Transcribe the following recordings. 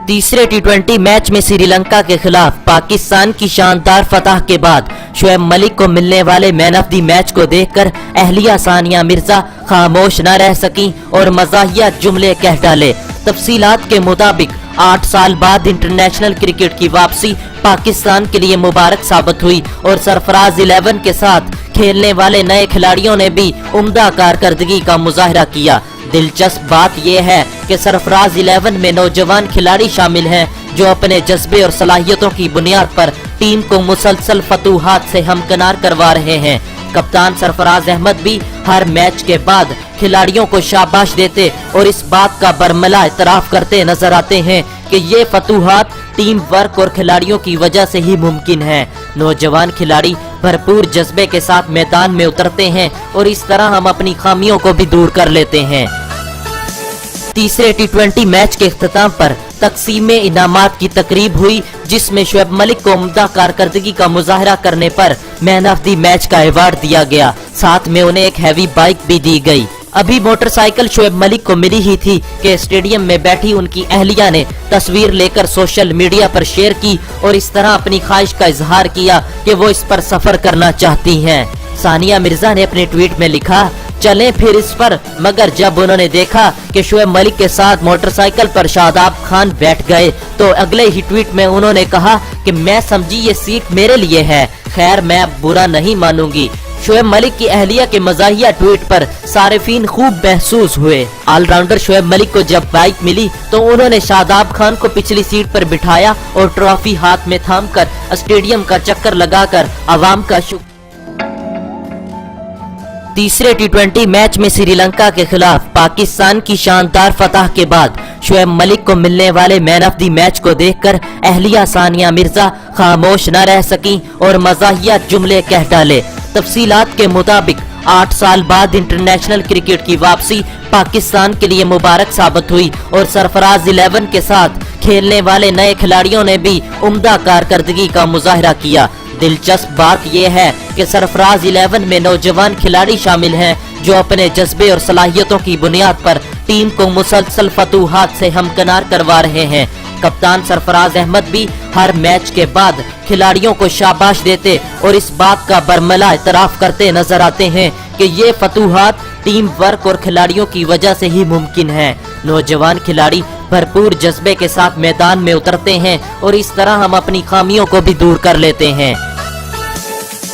तीसरे टी20 मैच में श्रीलंका के खिलाफ पाकिस्तान की शानदार फतह के बाद शोएब मलिक को मिलने वाले मैन ऑफ द मैच को देखकर अहलिया सानिया मिर्जा खामोश न रह सकीं और मज़ाहिया जुमले कह डाले। तफसीलात के मुताबिक 8 साल बाद इंटरनेशनल क्रिकेट की वापसी पाकिस्तान के लिए मुबारक साबित हुई और सरफराज 11 के साथ खेलने वाले नए खिलाड़ियों ने भी उम्दा कारकर्दगी का मुजाहरा किया। दिलचस्प बात यह है कि सरफराज 11 में नौजवान खिलाड़ी शामिल हैं जो अपने जज्बे और सलाहियतों की बुनियाद पर टीम को मुसलसल फतूहात से हमकिनार करवा रहे हैं। कप्तान सरफराज अहमद भी हर मैच के बाद खिलाड़ियों को शाबाश देते और इस बात का बरमला इतराफ करते नजर आते हैं कि ये फतूहात टीम वर्क और खिलाड़ियों की वजह से ही मुमकिन है। नौजवान खिलाड़ी भरपूर जज्बे के साथ मैदान में उतरते हैं और इस तरह हम अपनी खामियों को भी दूर कर लेते हैं। तीसरे टी20 मैच के इख्तिताम पर तकसीम इनामात की तकरीब हुई जिसमें शोएब मलिक को उम्दा कारकर्दगी का मुजाहरा करने पर मैन ऑफ द मैच का अवार्ड दिया गया। साथ में उन्हें एक हैवी बाइक भी दी गई। अभी मोटरसाइकिल शोएब मलिक को मिली ही थी कि स्टेडियम में बैठी उनकी अहलिया ने तस्वीर लेकर सोशल मीडिया पर शेयर की और इस तरह अपनी ख्वाहिश का इजहार किया कि वो इस पर सफर करना चाहती हैं। सानिया मिर्जा ने अपने ट्वीट में लिखा, चलें फिर इस पर, मगर जब उन्होंने देखा कि शोएब मलिक के साथ मोटरसाइकिल पर शादाब खान बैठ गए तो अगले ही ट्वीट में उन्होंने कहा कि मैं समझी ये सीट मेरे लिए है, खैर मैं अब बुरा नहीं मानूंगी। शोएब मलिक की अहलिया के मज़ाहिया ट्वीट पर सारिफीन खूब महसूस हुए। ऑलराउंडर शोएब मलिक को जब बाइक मिली तो उन्होंने शादाब खान को पिछली सीट पर बिठाया और ट्रॉफी हाथ में थामकर स्टेडियम का चक्कर लगाकर आवाम का शुक्र। तीसरे टी20 मैच में श्रीलंका के खिलाफ पाकिस्तान की शानदार फतह के बाद शोएब मलिक को मिलने वाले मैन ऑफ द मैच को देखकर अहलिया सानिया मिर्जा खामोश न रह सकीं और मज़ाहिया जुमले कह डाले। तफसीलात के मुताबिक 8 साल बाद इंटरनेशनल क्रिकेट की वापसी पाकिस्तान के लिए मुबारक साबित हुई और सरफराज 11 के साथ खेलने वाले नए खिलाड़ियों ने भी उम्दा कारकर्दगी का मुजाहरा किया। दिलचस्प बात यह है कि सरफराज 11 में नौजवान खिलाड़ी शामिल हैं जो अपने जज्बे और सलाहियतों की बुनियाद पर टीम को मुसलसल फतूहात से हमकिनार करवा रहे हैं। कप्तान सरफराज अहमद भी हर मैच के बाद खिलाड़ियों को शाबाश देते और इस बात का बरमला इतराफ करते नजर आते हैं कि ये फतूहात टीम वर्क और खिलाड़ियों की वजह से ही मुमकिन है। नौजवान खिलाड़ी भरपूर जज्बे के साथ मैदान में उतरते हैं और इस तरह हम अपनी खामियों को भी दूर कर लेते हैं।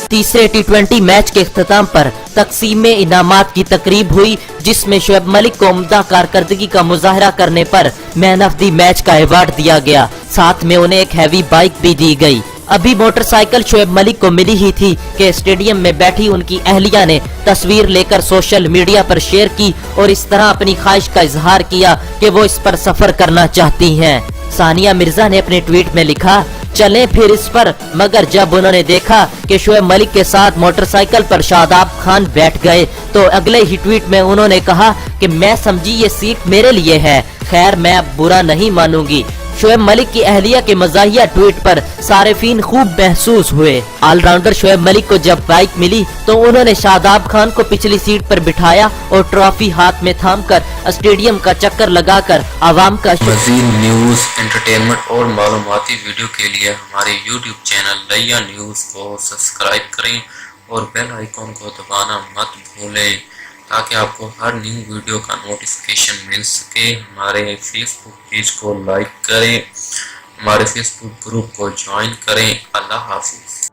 तीसरे टी20 मैच के इख्तिताम पर तकसीम इनामात की तकरीब हुई जिसमें शोएब मलिक को उम्दा कारकर्दगी का मुजाहरा करने पर मैन ऑफ द मैच का अवार्ड दिया गया। साथ में उन्हें एक हैवी बाइक भी दी गई। अभी मोटरसाइकिल शोएब मलिक को मिली ही थी कि स्टेडियम में बैठी उनकी अहलिया ने तस्वीर लेकर सोशल मीडिया पर शेयर की और इस तरह अपनी ख्वाहिश का इजहार किया कि वो इस पर सफर करना चाहती हैं। सानिया मिर्जा ने अपने ट्वीट में लिखा, चलें फिर इस पर, मगर जब उन्होंने देखा कि शोएब मलिक के साथ मोटरसाइकिल पर शादाब खान बैठ गए तो अगले ही ट्वीट में उन्होंने कहा कि मैं समझी ये सीट मेरे लिए है, खैर मैं अब बुरा नहीं मानूंगी। शोएब मलिक की अहलिया के मज़ाहिया ट्वीट पर सारिफीन खूब महसूस हुए। ऑलराउंडर शोएब मलिक को जब बाइक मिली तो उन्होंने शादाब खान को पिछली सीट पर बिठाया और ट्रॉफी हाथ में थामकर स्टेडियम का चक्कर लगाकर आवाम का मज़ीद न्यूज़, एंटरटेनमेंट और मालूमाती वीडियो के लिए हमारे YouTube चैनल रैया न्यूज़ को सब्सक्राइब करें और बेल आइकॉन को दबाना मत भूलें ताकि आपको हर न्यू वीडियो का नोटिफिकेशन मिल सके। हमारे फेसबुक पेज को लाइक करें, हमारे फेसबुक ग्रुप को ज्वाइन करें। अल्लाह हाफिज़।